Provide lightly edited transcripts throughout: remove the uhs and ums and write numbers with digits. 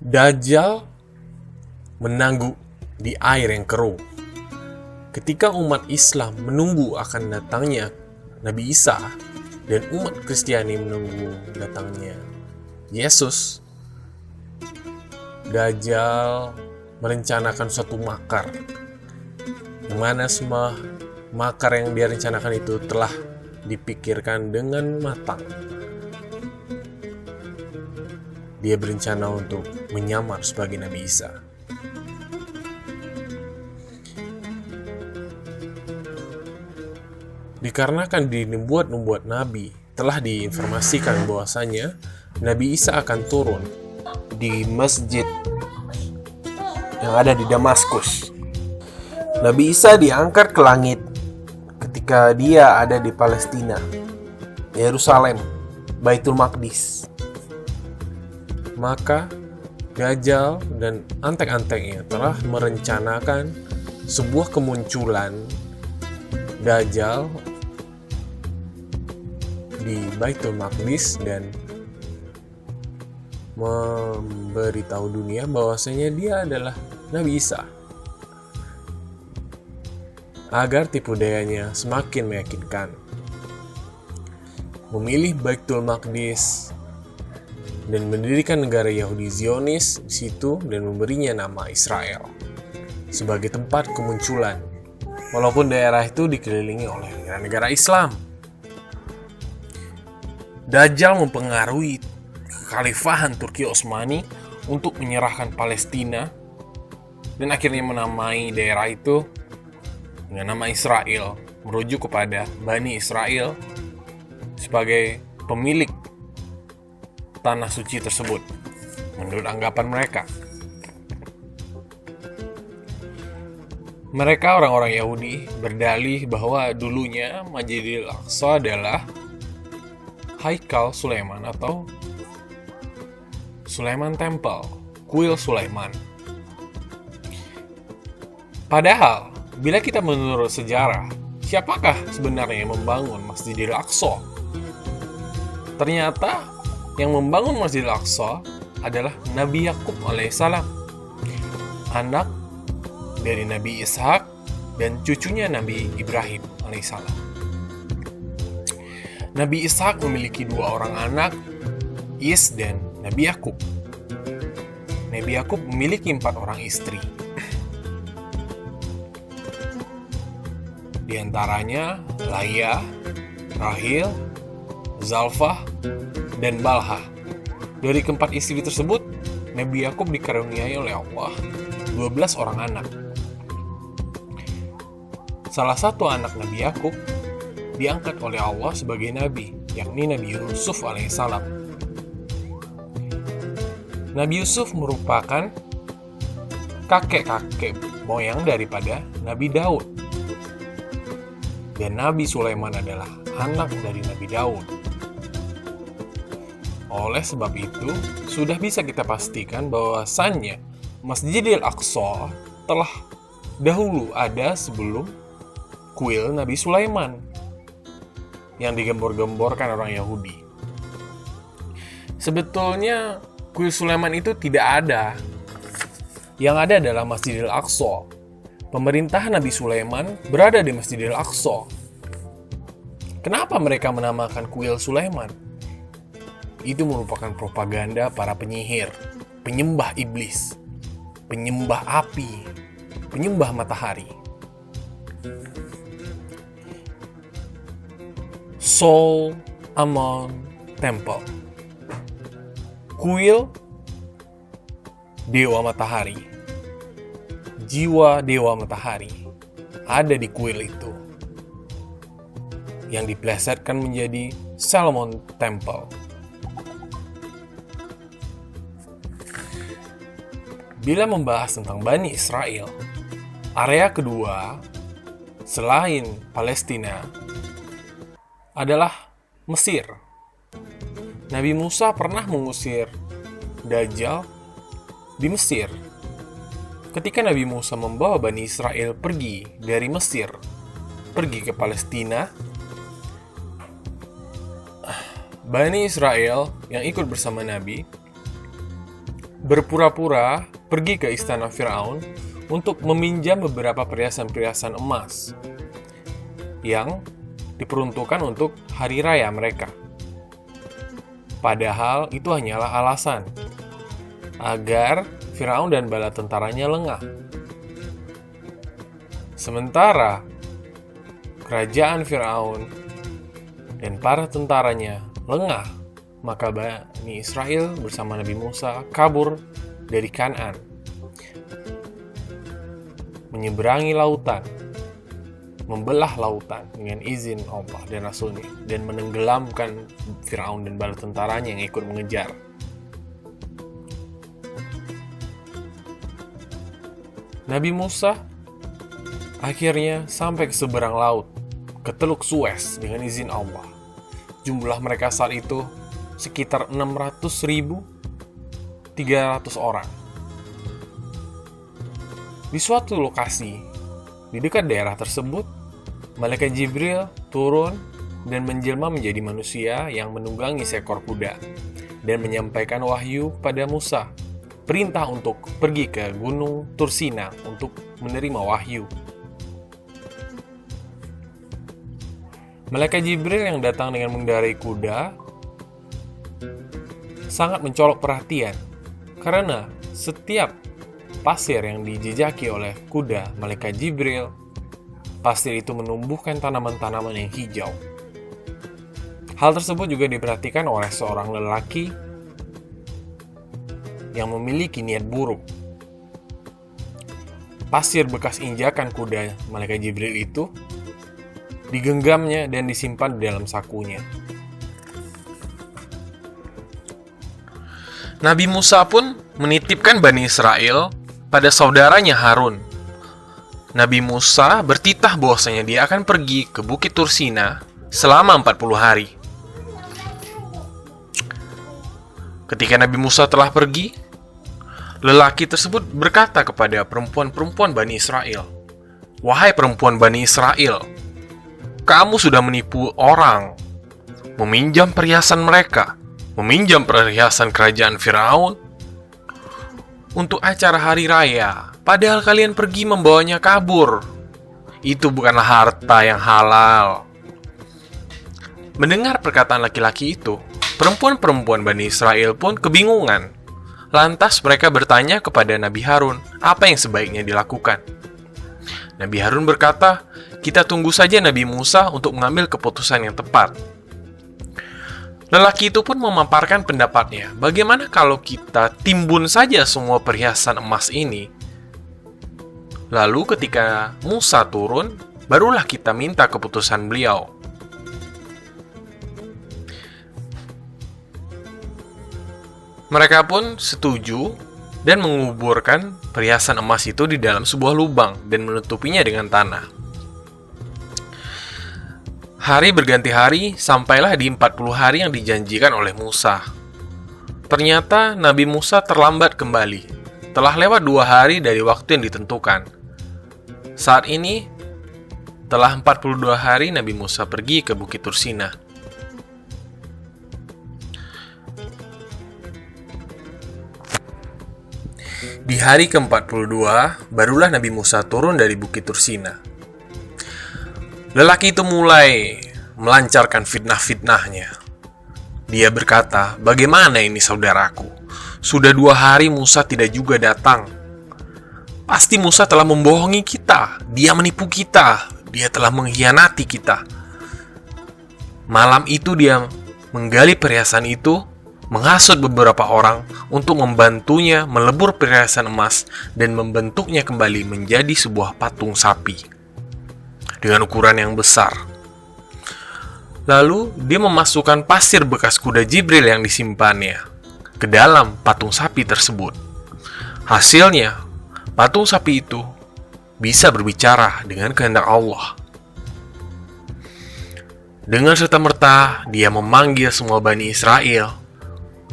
Dajjal menangguk di air yang keruh. Ketika umat Islam menunggu akan datangnya Nabi Isa dan umat Kristiani menunggu datangnya Yesus, Dajjal merencanakan suatu makar, di mana semua makar yang dia rencanakan itu telah dipikirkan dengan matang. Dia berencana untuk menyamar sebagai Nabi Isa. Dikarenakan di nubuat Nabi telah diinformasikan bahwasanya Nabi Isa akan turun di masjid yang ada di Damaskus. Nabi Isa diangkat ke langit ketika dia ada di Palestina, Yerusalem, Baitul Maqdis. Maka Dajjal dan antek-anteknya telah merencanakan sebuah kemunculan Dajjal di Baitul Maqdis dan memberitahu dunia bahwasanya dia adalah Nabi Isa, agar tipu dayanya semakin meyakinkan. Memilih Baitul Maqdis dan mendirikan negara Yahudi Zionis di situ dan memberinya nama Israel sebagai tempat kemunculan, walaupun daerah itu dikelilingi oleh negara-negara Islam. Dajjal mempengaruhi kekhalifahan Turki Utsmani untuk menyerahkan Palestina dan akhirnya menamai daerah itu dengan nama Israel, merujuk kepada Bani Israel sebagai pemilik tanah suci tersebut menurut anggapan mereka. Mereka orang-orang Yahudi berdalih bahwa dulunya Masjidil Aqsa adalah Haikal Sulaiman atau Sulaiman Temple, kuil Sulaiman. Padahal, bila kita menurut sejarah, siapakah sebenarnya yang membangun Masjidil Aqsa? Ternyata yang membangun Masjidil Aqsa adalah Nabi Yakub alaihissalam, anak dari Nabi Ishak dan cucunya Nabi Ibrahim alaihissalam. Nabi Ishak memiliki 2 orang anak, Is dan Nabi Yakub. Nabi Yakub memiliki 4 orang istri. Di antaranya Laya, Rahil, Zalfah, dan Balha. Dari keempat istri tersebut, Nabi Yakub dikaruniai oleh Allah 12 orang anak. Salah satu anak Nabi Yakub diangkat oleh Allah sebagai nabi, yakni Nabi Yusuf alaihissalam. Nabi Yusuf merupakan kakek-kakek moyang daripada Nabi Daud. Dan Nabi Sulaiman adalah anak dari Nabi Daud. Oleh sebab itu, sudah bisa kita pastikan bahwasannya Masjidil Aqsa telah dahulu ada sebelum kuil Nabi Sulaiman yang digembor-gemborkan orang Yahudi. Sebetulnya kuil Sulaiman itu tidak ada. Yang ada adalah Masjidil Aqsa. Pemerintahan Nabi Sulaiman berada di Masjidil Aqsa. Kenapa mereka menamakan kuil Sulaiman? Itu merupakan propaganda para penyihir, penyembah iblis, penyembah api, penyembah matahari. Soul Amon Temple, kuil Dewa Matahari, jiwa Dewa Matahari ada di kuil itu, yang diplesetkan menjadi Solomon Temple. Bila membahas tentang Bani Israel, area kedua selain Palestina adalah Mesir. Nabi Musa pernah mengusir Dajjal di Mesir. Ketika Nabi Musa membawa Bani Israel pergi dari Mesir, pergi ke Palestina, Bani Israel yang ikut bersama Nabi berpura-pura pergi ke istana Firaun untuk meminjam beberapa perhiasan-perhiasan emas yang diperuntukkan untuk hari raya mereka. Padahal itu hanyalah alasan agar Firaun dan bala tentaranya lengah. Sementara kerajaan Firaun dan para tentaranya lengah, maka Bani Israel bersama Nabi Musa kabur dari Kan'an, menyeberangi lautan, membelah lautan dengan izin Allah dan Rasulnya, dan menenggelamkan Firaun dan bala tentaranya yang ikut mengejar. Nabi Musa akhirnya sampai ke seberang laut, ke Teluk Suez dengan izin Allah. Jumlah mereka saat itu sekitar 600.300 orang. Di suatu lokasi di dekat daerah tersebut, Malaikat Jibril turun dan menjelma menjadi manusia yang menunggangi seekor kuda dan menyampaikan wahyu pada Musa, perintah untuk pergi ke Gunung Tursina untuk menerima wahyu. Malaikat Jibril yang datang dengan mengendarai kuda sangat mencolok perhatian karena setiap pasir yang dijejaki oleh kuda Malaikat Jibril, pasir itu menumbuhkan tanaman-tanaman yang hijau. Hal tersebut juga diperhatikan oleh seorang lelaki yang memiliki niat buruk. Pasir bekas injakan kuda Malaikat Jibril itu digenggamnya dan disimpan di dalam sakunya. Nabi Musa pun menitipkan Bani Israel pada saudaranya Harun. Nabi Musa bertitah bahwasanya dia akan pergi ke Bukit Tursina selama 40 hari. Ketika Nabi Musa telah pergi, lelaki tersebut berkata kepada perempuan-perempuan Bani Israel, "Wahai perempuan Bani Israel, kamu sudah menipu orang, meminjam perhiasan mereka, meminjam perhiasan kerajaan Firaun untuk acara hari raya, padahal kalian pergi membawanya kabur. Itu bukanlah harta yang halal." Mendengar perkataan laki-laki itu, perempuan-perempuan Bani Israel pun kebingungan. Lantas mereka bertanya kepada Nabi Harun apa yang sebaiknya dilakukan. Nabi Harun berkata, "Kita tunggu saja Nabi Musa untuk mengambil keputusan yang tepat." Lelaki itu pun memaparkan pendapatnya, bagaimana kalau kita timbun saja semua perhiasan emas ini? Lalu ketika Musa turun, barulah kita minta keputusan beliau. Mereka pun setuju dan menguburkan perhiasan emas itu di dalam sebuah lubang dan menutupinya dengan tanah. Hari berganti hari, sampailah di 40 hari yang dijanjikan oleh Musa. Ternyata Nabi Musa terlambat kembali. Telah lewat 2 hari dari waktu yang ditentukan. Saat ini, telah 42 hari Nabi Musa pergi ke Bukit Tursina. Di hari ke-42, barulah Nabi Musa turun dari Bukit Tursina. Lelaki itu mulai melancarkan fitnah-fitnahnya. Dia berkata, "Bagaimana ini saudaraku? Sudah 2 hari Musa tidak juga datang. Pasti Musa telah membohongi kita. Dia menipu kita. Dia telah mengkhianati kita." Malam itu dia menggali perhiasan itu, menghasut beberapa orang untuk membantunya melebur perhiasan emas dan membentuknya kembali menjadi sebuah patung sapi dengan ukuran yang besar. Lalu dia memasukkan pasir bekas kuda Jibril yang disimpannya ke dalam patung sapi tersebut. Hasilnya, patung sapi itu bisa berbicara dengan kehendak Allah. Dengan serta-merta, dia memanggil semua Bani Israel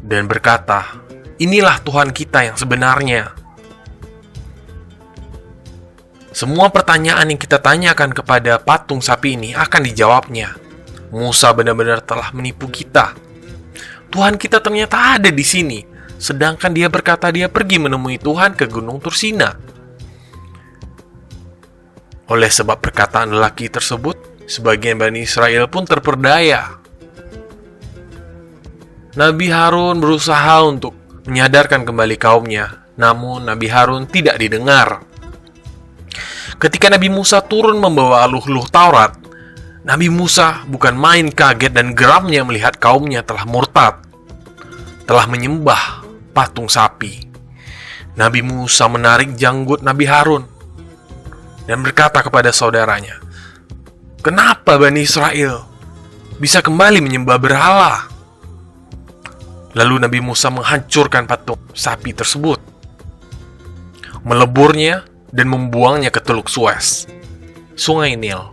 dan berkata, "Inilah Tuhan kita yang sebenarnya. Semua pertanyaan yang kita tanyakan kepada patung sapi ini akan dijawabnya. Musa benar-benar telah menipu kita. Tuhan kita ternyata ada di sini. sedangkan dia berkata dia pergi menemui Tuhan ke Gunung Tursina. Oleh sebab perkataan lelaki tersebut, sebagian Bani Israel pun terperdaya. Nabi Harun berusaha untuk menyadarkan kembali kaumnya, namun Nabi Harun tidak didengar. Ketika Nabi Musa turun membawa luh-luh Taurat, Nabi Musa bukan main kaget dan geramnya melihat kaumnya telah murtad, telah menyembah patung sapi. Nabi Musa menarik janggut Nabi Harun dan berkata kepada saudaranya, "Kenapa Bani Israel bisa kembali menyembah berhala?" Lalu Nabi Musa menghancurkan patung sapi tersebut, meleburnya dan membuangnya ke Teluk Suez, Sungai Nil.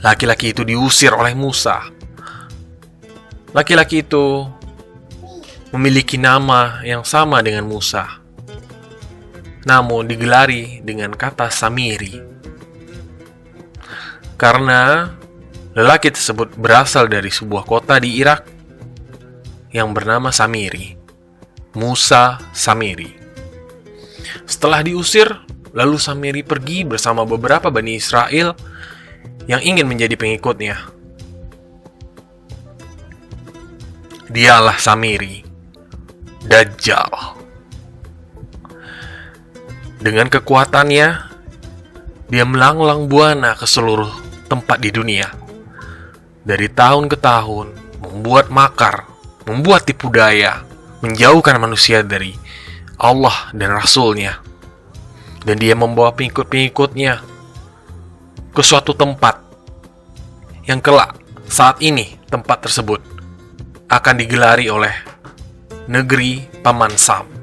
Laki-laki itu diusir oleh Musa. Laki-laki itu memiliki nama yang sama dengan Musa, namun digelari dengan kata Samiri. Karena lelaki tersebut berasal dari sebuah kota di Irak yang bernama Samiri, Musa Samiri. Setelah diusir, lalu Samiri pergi bersama beberapa Bani Israel yang ingin menjadi pengikutnya. Dialah Samiri, Dajjal. Dengan kekuatannya, dia melanglang buana ke seluruh tempat di dunia. Dari tahun ke tahun, membuat makar, membuat tipu daya, menjauhkan manusia dari Allah dan Rasul-Nya. Dan dia membawa pengikut-pengikutnya ke suatu tempat yang kelak saat ini tempat tersebut akan digelari oleh negeri Paman Sam.